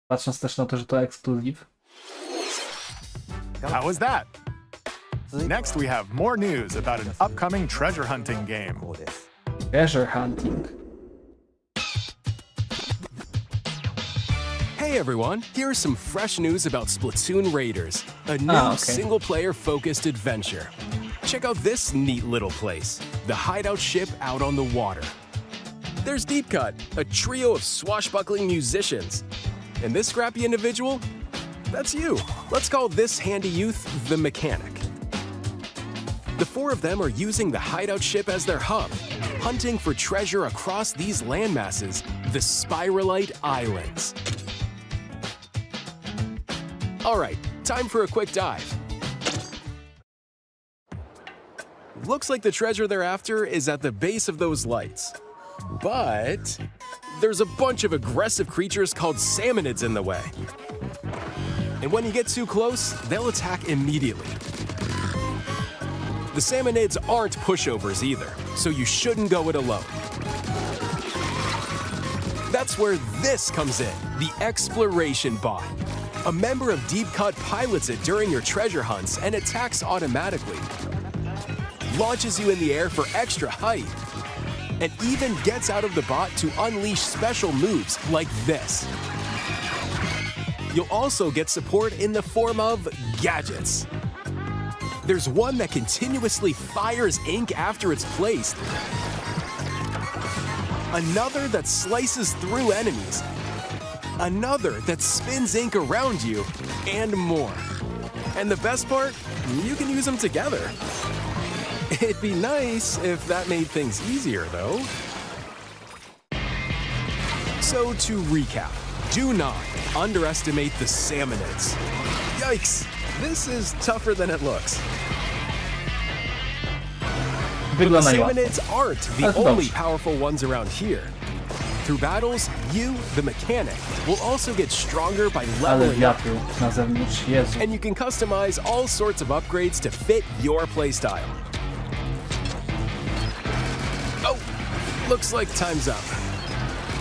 Patrząc też na to, że to ekskluzyw. How was that? Next, we have more news about an upcoming treasure hunting game. Treasure hunting. Hey everyone, here is some fresh news about Splatoon Raiders, a new single-player focused adventure. Check out this neat little place, the hideout ship out on the water. There's Deep Cut, a trio of swashbuckling musicians. And this scrappy individual? That's you. Let's call this handy youth the Mechanic. The 4 of them are using the hideout ship as their hub, hunting for treasure across these landmasses, the Spiralite Islands. All right, time for a quick dive. Looks like the treasure they're after is at the base of those lights. But there's a bunch of aggressive creatures called salmonids in the way. And when you get too close, they'll attack immediately. The salmonids aren't pushovers either, so you shouldn't go it alone. That's where this comes in, the Exploration Bot. A member of Deep Cut pilots it during your treasure hunts and attacks automatically. Launches you in the air for extra height. And even gets out of the bot to unleash special moves like this. You'll also get support in the form of gadgets. There's one that continuously fires ink after it's placed. Another that slices through enemies. Another that spins ink around you, and more. And the best part, you can use them together. It'd be nice if that made things easier, though. So to recap, do not underestimate the salmonids. Yikes, this is tougher than it looks. But the salmonids aren't the only powerful ones around here. Through battles, you, the Mechanic, will also get stronger by leveling up. And you can customize all sorts of upgrades to fit your playstyle. Oh, looks like time's up.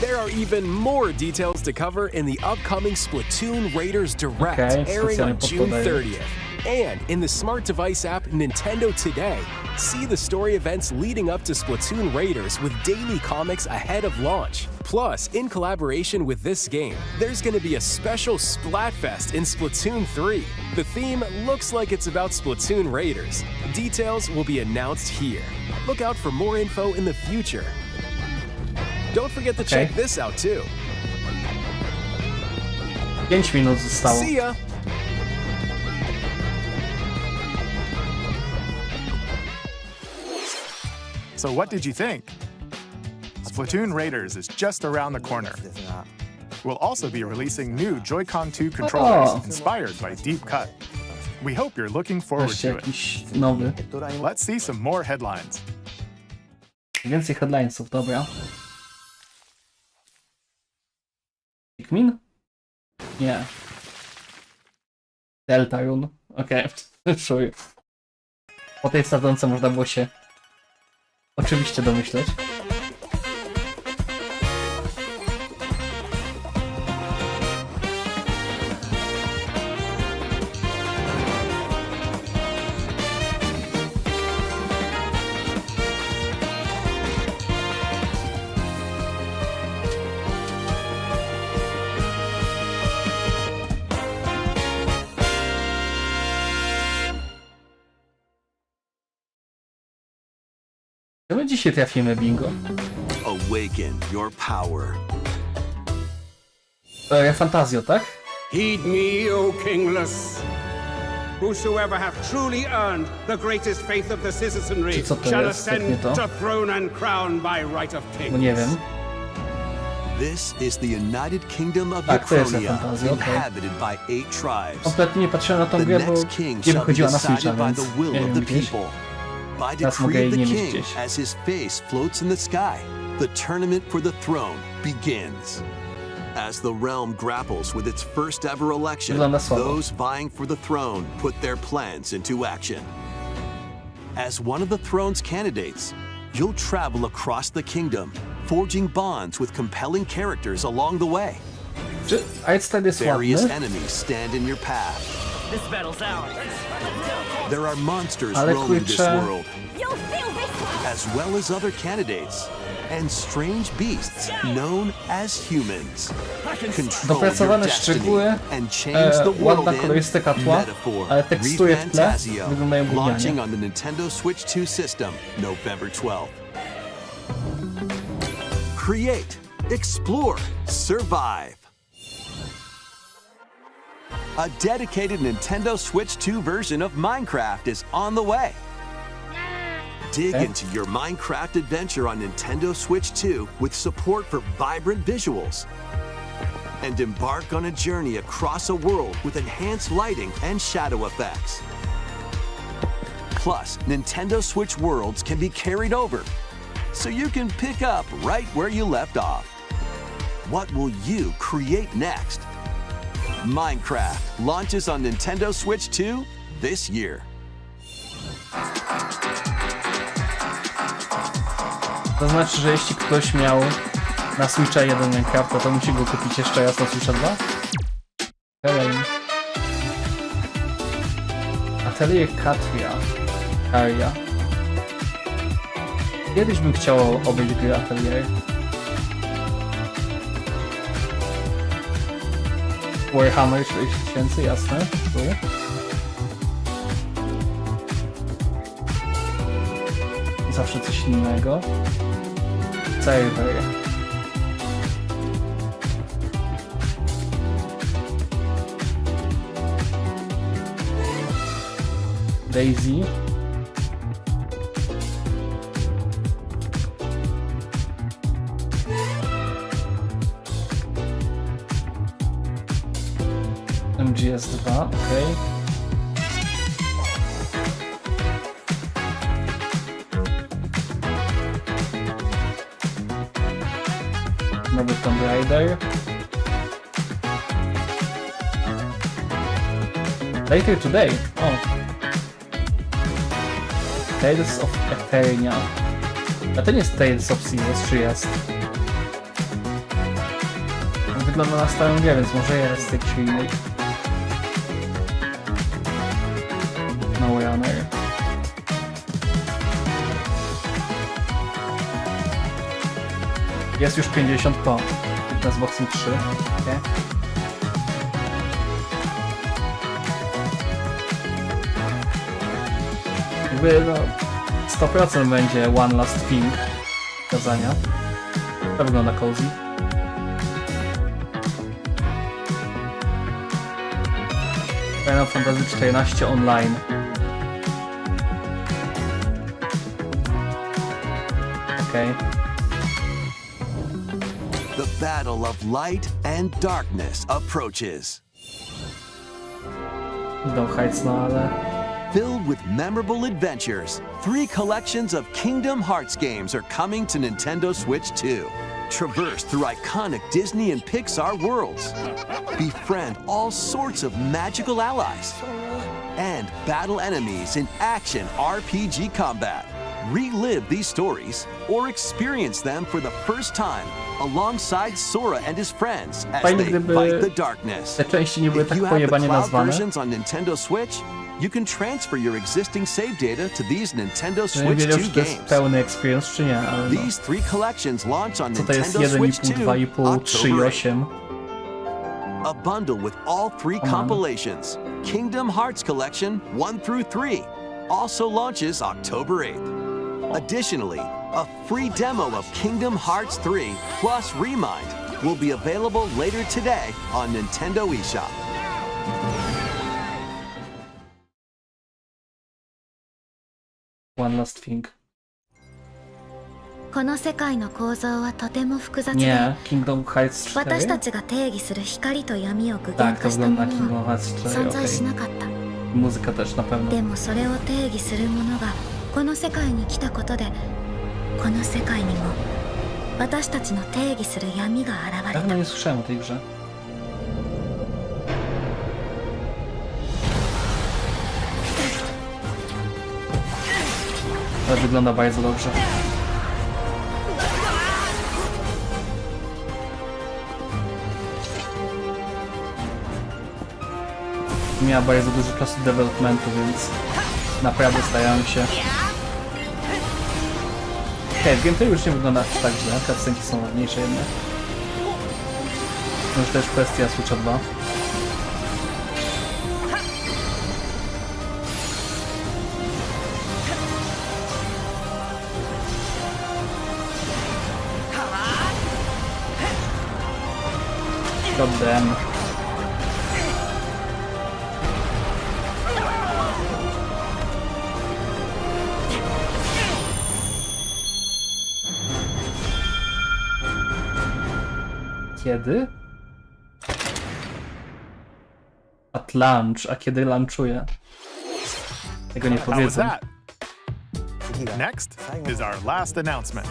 There are even more details to cover in the upcoming Splatoon Raiders Direct, airing on June 30th. And in the smart device app Nintendo Today, see the story events leading up to Splatoon Raiders with daily comics ahead of launch. Plus, in collaboration with this game, there's going to be a special Splatfest in Splatoon 3. The theme looks like it's about Splatoon Raiders. Details will be announced here. Look out for more info in the future. Don't forget to check this out too. 5 minut zostało. See ya! So what did you think? Splatoon Raiders is just around the corner. We'll also be releasing new Joy-Con 2 controllers inspired by Deep Cut. We hope you're looking forward Wreszcie to it. jakiś nowy. Let's see some more headlines. Więcej headlinesów, dobra. Pikmin? Nie. Deltarune. Okej, sure. Po tej sadzonce można było się oczywiście domyśleć. To my dzisiaj trafimy, bingo. Awaken your power. Fantazjo, tak? Heed me, O kingless. Whosoever hath truly earned the greatest faith of the citizenry Czy co to shall jest? Jak nie ascend to? to throne and crown by right of kings. Bo nie wiem. This is the United Kingdom of Tak, to jest Uchronia, fantazja, okej. inhabited by 8 tribes. Kompletnie nie patrzyłem na tą The grę, bo next king nie shall be wychodziła na Switcha, decided by więc the will nie of wiem the gdzieś. people. By Teraz mogę decree jej of nie the mieć king, gdzieś. as his face floats in the sky, the tournament for the throne begins. As the realm grapples with its first ever election, Wygląda słabo. those vying for the throne put their plans into action. As one of the throne's candidates, you'll travel across the kingdom, forging bonds with compelling characters along the way. Czy Einstein jest Various ładny? enemies stand in your path. This battle's ours. There are monsters Ale roaming this kurczę. world, as well as other candidates, and strange beasts known as humans. Control your Dopracowane destiny szczegóły, and change the world ładna in kolorystyka tła, Metaphor. ale tekstury w tle ReFantazio, wyglądają launching gównianie. on the Nintendo Switch 2 system, November 12th. Create, explore, survive. A dedicated Nintendo Switch 2 version of Minecraft is on the way. Dig into your Minecraft adventure on Nintendo Switch 2 with support for vibrant visuals. And embark on a journey across a world with enhanced lighting and shadow effects. Plus, Nintendo Switch worlds can be carried over, so you can pick up right where you left off. What will you create next? Minecraft launches on Nintendo Switch 2 this year. To znaczy, że jeśli ktoś miał na Switcha 1 Minecrafta, to musi go kupić jeszcze raz na Switcha 2? Atelier Karia. Kiedyś bym chciał obejrzeć gry Atelier. Warhammer 4000, jasne. Tu. Zawsze coś innego. Server. Daisy. MGS2, okej. Nowy Tomb Raider. Later today. O. Tales of Eternia. A to nie jest Tales of Series, czy jest? Wygląda na starą grę, więc może jest jakiś remake. No Runner. Jest już 50 po na Xboxie 3. Okay. Jakby no 100% będzie One Last Thing kazania. To wygląda cozy. Final Fantasy XIV Online. Okej. The battle of light and darkness approaches. Kingdom Heights, no ale... Filled with memorable adventures, 3 collections of Kingdom Hearts games are coming to Nintendo Switch 2. Traverse through iconic Disney and Pixar worlds. Befriend all sorts of magical allies. And battle enemies in action RPG combat. Relive these stories or experience them for the first time alongside Sora and his friends as Fajnie, they gdyby fight the darkness. te części nie były If tak you have the pojebanie cloud nazwane. versions on Nintendo Switch, you can transfer your existing save data to these Nintendo Nie Switch 2 wiedział, czy to jest games. pełny experience, czy nie, ale no. These 3 collections launch on Co to jest Nintendo Switch 1,5, 2 2,5, 3 i October 8? 8. A bundle with all 3 compilations. Kingdom Hearts Collection 1 through 3 also launches October 8th. Additionally, a free demo of Kingdom Hearts 3 plus Remind will be available later today on Nintendo eShop. One last thing. この世界の構造はとても複雑で、 Nie, Kingdom Hearts 4? 私たちが定義する光と闇を具現 Tak, to 化したも wygląda na の Kingdom は Hearts 4, 存在し okej. なかった。 Muzyka też na pewno. でもそれを定義するものがこの世界に来たことで、この世界にも私たちの定義する闇が現れた。 Dawno nie słyszałem o tej grze. Ale wygląda bardzo dobrze. Miała bardzo dużo czasu developmentu, więc naprawdę starałem się. Okej, gameplay już nie wygląda aż tak źle, cutscenki są ładniejsze jednak. Może też kwestia Switcha 2. God damn. Kiedy? At lunch, a kiedy lunchuje? Tego nie How was powiedzą. that? Next is our last announcement.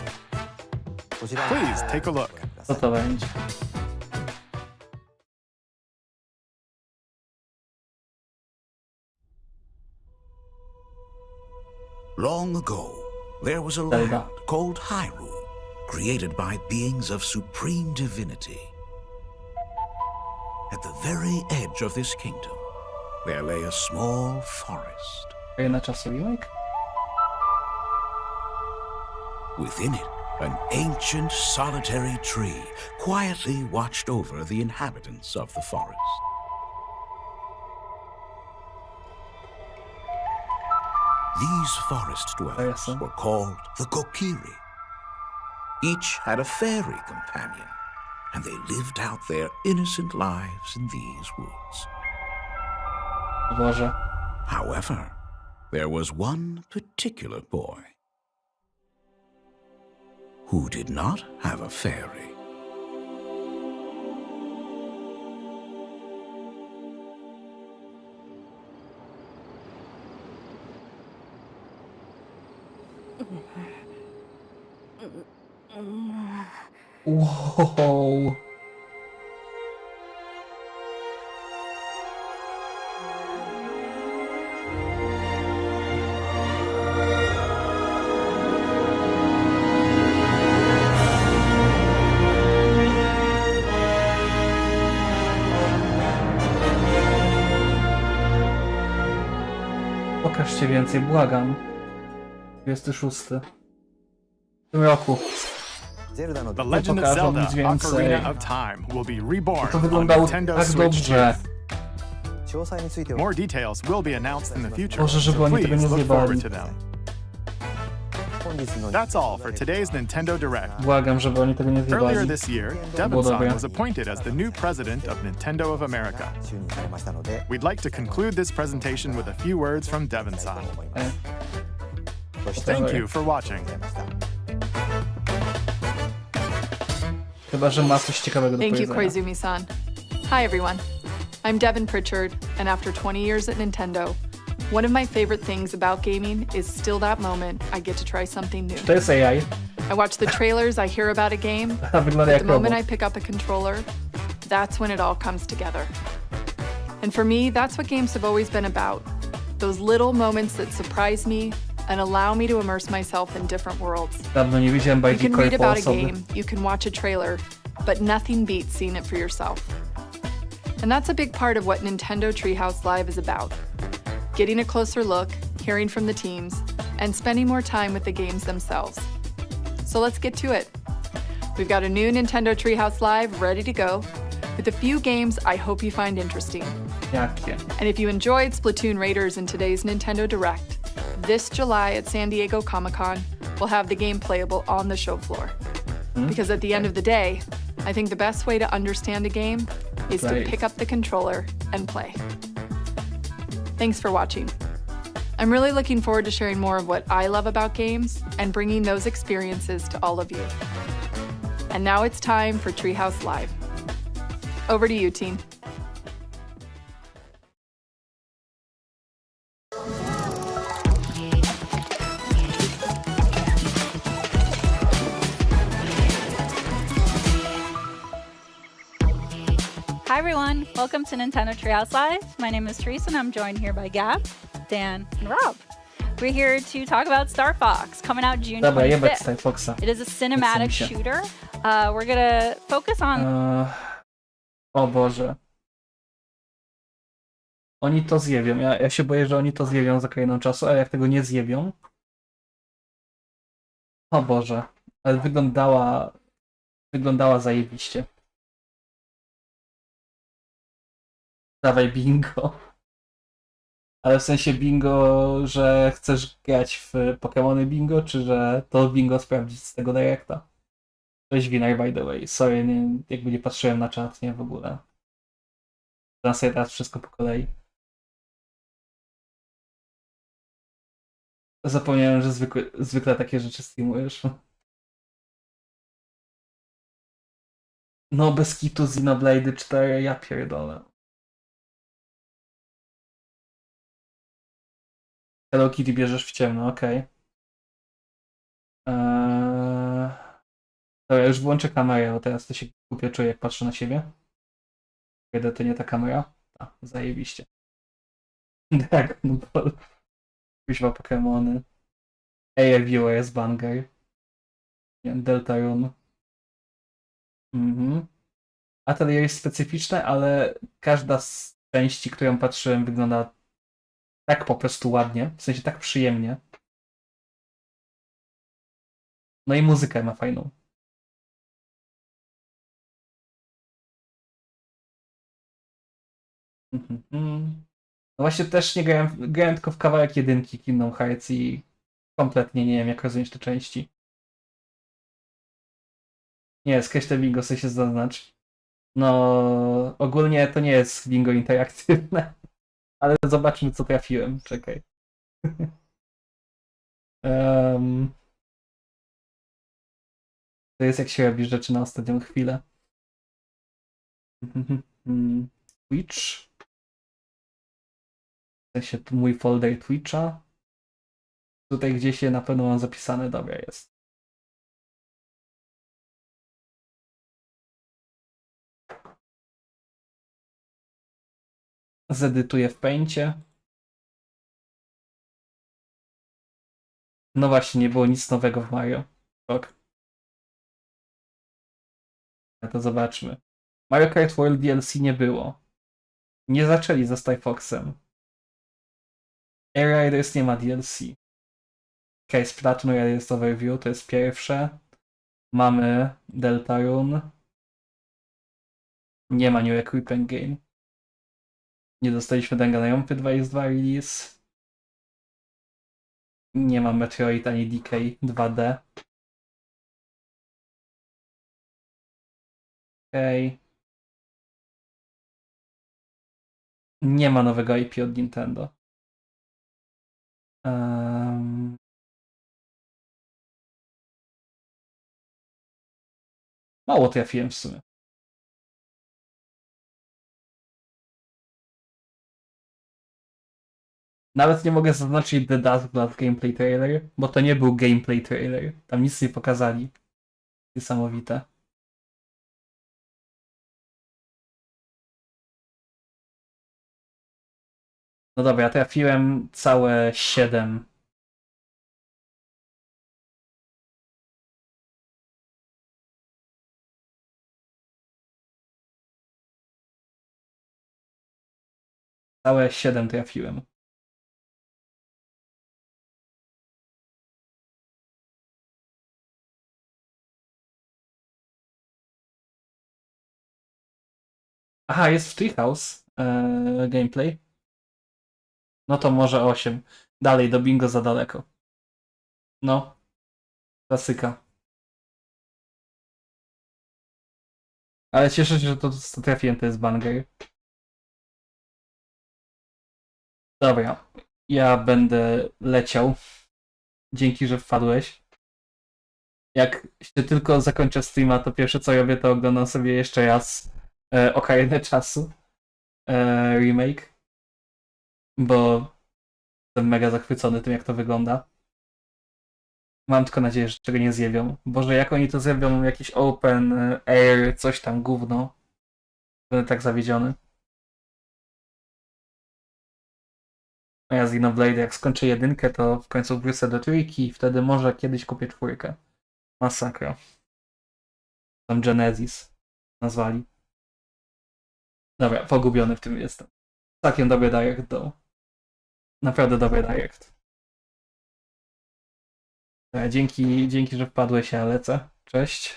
Please take a look. Co to będzie? Long ago, there was a land called Hyrule, created by beings of supreme divinity. At the very edge of this kingdom, there lay a small forest. Na czasu remake? Within it, an ancient solitary tree quietly watched over the inhabitants of the forest. These forest dwellers were called the Kokiri. Each had a fairy companion, and they lived out their innocent lives in these woods. Boże. However, there was one particular boy who did not have a fairy. Wow. Pokażcie więcej, błagam. 26. W tym roku. The Legend of Zelda: Ocarina of Time will be reborn To on wyglądało Nintendo tak Switch dobrze. 2. More details will be announced in the future, Boże, żeby so oni tego please nie look forward zjebali. to them. That's all for today's Nintendo Direct. Błagam, żeby oni tego nie Earlier zjebali. this year, To było Devon-san dobre. was appointed as the new president of Nintendo of America. We'd like to conclude this presentation with a few words from Devon-san. Thank you for watching. Chyba, że ma coś ciekawego do Thank you, powiedzenia. Koizumi-san. Hi, everyone. I'm Devin Pritchard, and after 20 years at Nintendo, one of my favorite things about gaming is still that moment I get to try something new. To jest AI. I watch the trailers, I hear about a game, A wygląda but jak the moment robot. I pick up a controller, that's when it all comes together. And for me, that's what games have always been about. Those little moments that surprise me and allow me to immerse myself in different worlds. Dawno nie widziałem You bardziej can read korpo about a osoby. game, you can watch a trailer, but nothing beats seeing it for yourself. And that's a big part of what Nintendo Treehouse Live is about. Getting a closer look, hearing from the teams, and spending more time with the games themselves. So let's get to it. We've got a new Nintendo Treehouse Live ready to go, with a few games I hope you find interesting. Jakie? And if you enjoyed Splatoon Raiders in today's Nintendo Direct, this July at San Diego Comic-Con, we'll have the game playable on the show floor. Because at the end of the day, I think the best way to understand a game is to Right. pick up the controller and play. Thanks for watching. I'm really looking forward to sharing more of what I love about games and bringing those experiences to all of you. And now it's time for Treehouse Live. Over to you, team. Hi everyone, welcome to Nintendo Treehouse Live. My name is Teresa and I'm joined here by Gab, Dan, and Rob. We're here to talk about Star Fox, coming out June Dobra, jebać 25th. Star Foxa. It is a cinematic Nie chce mi się. shooter. We're gonna focus on... O Boże. Oni to zjebią. Ja się boję, że oni to zjebią za kolejną czasu, ale jak tego nie zjebią... O Boże. Ale wyglądała zajebiście. Dawaj bingo. Ale w sensie bingo, że chcesz grać w Pokémony bingo, czy że to bingo sprawdzić z tego Directa? Cześć Winar, by the way. Sorry, jakby nie patrzyłem na czat, nie w ogóle. Dam sobie teraz wszystko po kolei. Zapomniałem, że zwykle takie rzeczy streamujesz. No bez kitu Xenoblade 4, ja pierdolę. Hello Kitty bierzesz w ciemno, okej. Dobra, już włączę kamerę, bo teraz to się głupio czuję, jak patrzę na siebie. Kiedy to nie ta kamera? Tak, zajebiście. Dragon Ball. Kuźwa Pokemony. Air Viewer jest banger. Deltarune. Atelier jest specyficzne, ale każda z części, którą patrzyłem, wygląda tak po prostu ładnie, w sensie tak przyjemnie. No i muzykę ma fajną. No właśnie też nie grałem tylko w kawałek jedynki Kingdom Hearts i kompletnie nie wiem jak rozumieć te części. Nie, skreś te bingo sobie się zaznacz. No ogólnie to nie jest bingo interaktywne. Ale zobaczmy, co trafiłem. Czekaj. To jest jak się robi rzeczy na ostatnią chwilę. Twitch. W sensie tu mój folder Twitcha. Tutaj gdzieś je na pewno mam zapisane. Dobra, jest. Zedytuję w Paincie. No właśnie, nie było nic nowego w Mario. Tak. To zobaczmy. Mario Kart World DLC nie było. Nie zaczęli ze Star Foxem. Air Riders nie ma DLC. Ok, Splatoon Riders Overview to jest pierwsze. Mamy Deltarune. Nie ma New Equipment Game. Nie dostaliśmy Danganronpy 2x2 release. Nie ma Metroid ani DK 2D. Okej. Nie ma nowego IP od Nintendo. Mało trafiłem w sumie. Nawet nie mogę zaznaczyć The Dark Blood gameplay trailer, bo to nie był gameplay trailer. Tam nic nie pokazali. Niesamowite. No dobra, trafiłem całe 7. Całe 7 trafiłem. Aha, jest w Treehouse gameplay. No to może 8. Dalej, do bingo za daleko. No. Klasyka. Ale cieszę się, że to co trafiłem, to jest banger. Dobra. Ja będę leciał. Dzięki, że wpadłeś. Jak się tylko zakończę streama, to pierwsze co robię, to oglądam sobie jeszcze raz Ocarina Czasu remake. Bo jestem mega zachwycony tym, jak to wygląda. Mam tylko nadzieję, że czego nie zjebią. Boże, jak oni to zrobią, jakiś open air, coś tam, gówno. Będę tak zawiedziony. A ja z Xenoblade, jak skończę 1, to w końcu wrócę do 3 i wtedy może kiedyś kupię 4. Masakra. Tam Genesis nazwali. Dobra, pogubiony w tym jestem. Całkiem dobry direct do. Naprawdę dobry direct. Dzięki, że wpadłeś, ja lecę. Cześć.